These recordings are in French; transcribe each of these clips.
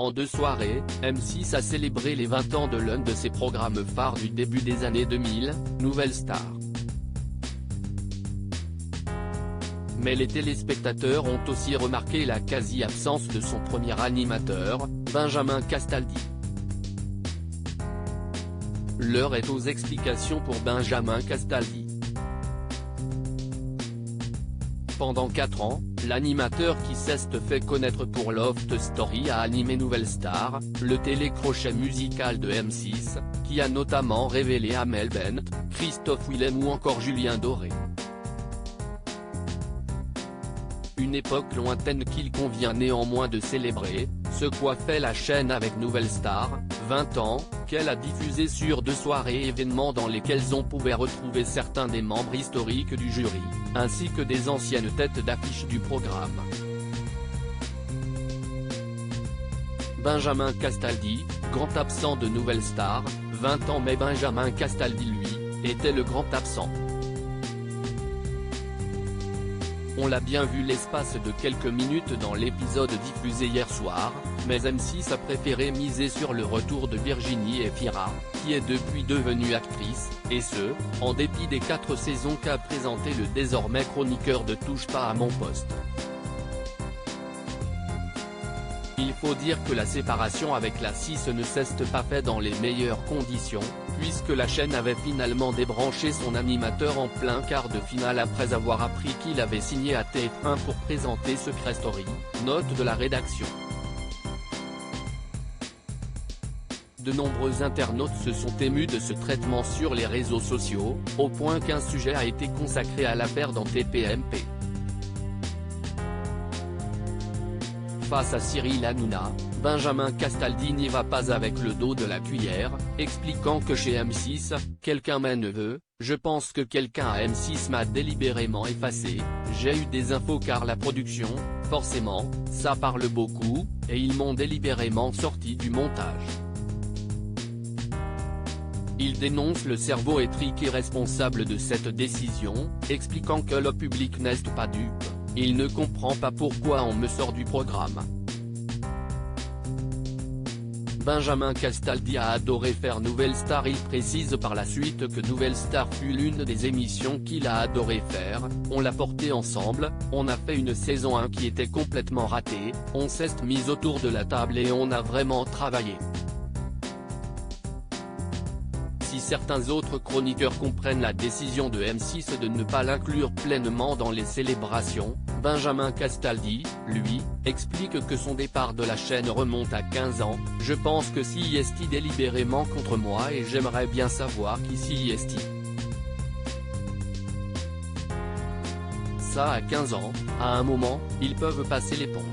En 2 soirées, M6 a célébré les 20 ans de l'un de ses programmes phares du début des années 2000, Nouvelle Star. Mais les téléspectateurs ont aussi remarqué la quasi-absence de son premier animateur, Benjamin Castaldi. L'heure est aux explications pour Benjamin Castaldi. Pendant 4 ans, l'animateur qui s'est fait connaître pour Loft Story a animé Nouvelle Star, le télécrochet musical de M6, qui a notamment révélé Amel Bent, Christophe Willem ou encore Julien Doré. Une époque lointaine qu'il convient néanmoins de célébrer, ce qu'a fait la chaîne avec Nouvelle Star, 20 ans, qu'elle a diffusé sur 2 soirées événements dans lesquels on pouvait retrouver certains des membres historiques du jury, ainsi que des anciennes têtes d'affiche du programme. Benjamin Castaldi, grand absent de Nouvelle Star, 20 ans mais Benjamin Castaldi lui, était le grand absent. On l'a bien vu l'espace de quelques minutes dans l'épisode diffusé hier soir, mais M6 a préféré miser sur le retour de Virginie Efira, qui est depuis devenue actrice, et ce, en dépit des 4 saisons qu'a présenté le désormais chroniqueur de Touche pas à mon poste. Il faut dire que la séparation avec la 6 ne s'est pas faite dans les meilleures conditions, puisque la chaîne avait finalement débranché son animateur en plein quart de finale après avoir appris qu'il avait signé à TF1 pour présenter Secret Story, note de la rédaction. De nombreux internautes se sont émus de ce traitement sur les réseaux sociaux, au point qu'un sujet a été consacré à l'affaire dans TPMP. Face à Cyril Hanouna, Benjamin Castaldi n'y va pas avec le dos de la cuillère, expliquant que chez M6, quelqu'un m'a neveu, je pense que quelqu'un à M6 m'a délibérément effacé, j'ai eu des infos car la production, forcément, ça parle beaucoup, et ils m'ont délibérément sorti du montage. Il dénonce le cerveau étriqué responsable de cette décision, expliquant que le public n'est pas dupe. Il ne comprend pas pourquoi on me sort du programme. Benjamin Castaldi a adoré faire Nouvelle Star. Il précise par la suite que Nouvelle Star fut l'une des émissions qu'il a adoré faire, on l'a porté ensemble, on a fait une saison 1 qui était complètement ratée, on s'est mis autour de la table et on a vraiment travaillé. Si certains autres chroniqueurs comprennent la décision de M6 de ne pas l'inclure pleinement dans les célébrations, Benjamin Castaldi, lui, explique que son départ de la chaîne remonte à 15 ans, je pense que s'y est délibérément contre moi et j'aimerais bien savoir qui s'y est. Ça à 15 ans, à un moment, ils peuvent passer l'éponge.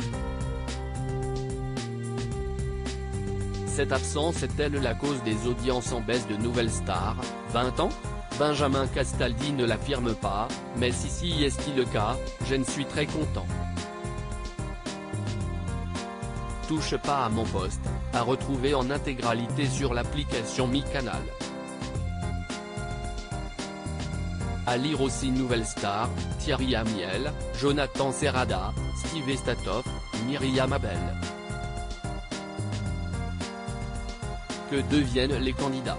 Cette absence est-elle la cause des audiences en baisse de Nouvelle Star, 20 ans? Benjamin Castaldi ne l'affirme pas, mais si est le cas, je ne suis très content. Touche pas à mon poste, à retrouver en intégralité sur l'application MyCanal. À lire aussi Nouvelle Star, Thierry Amiel, Jonathan Serrada, Steve Estatoff, Myriam Abel. Que deviennent les candidats?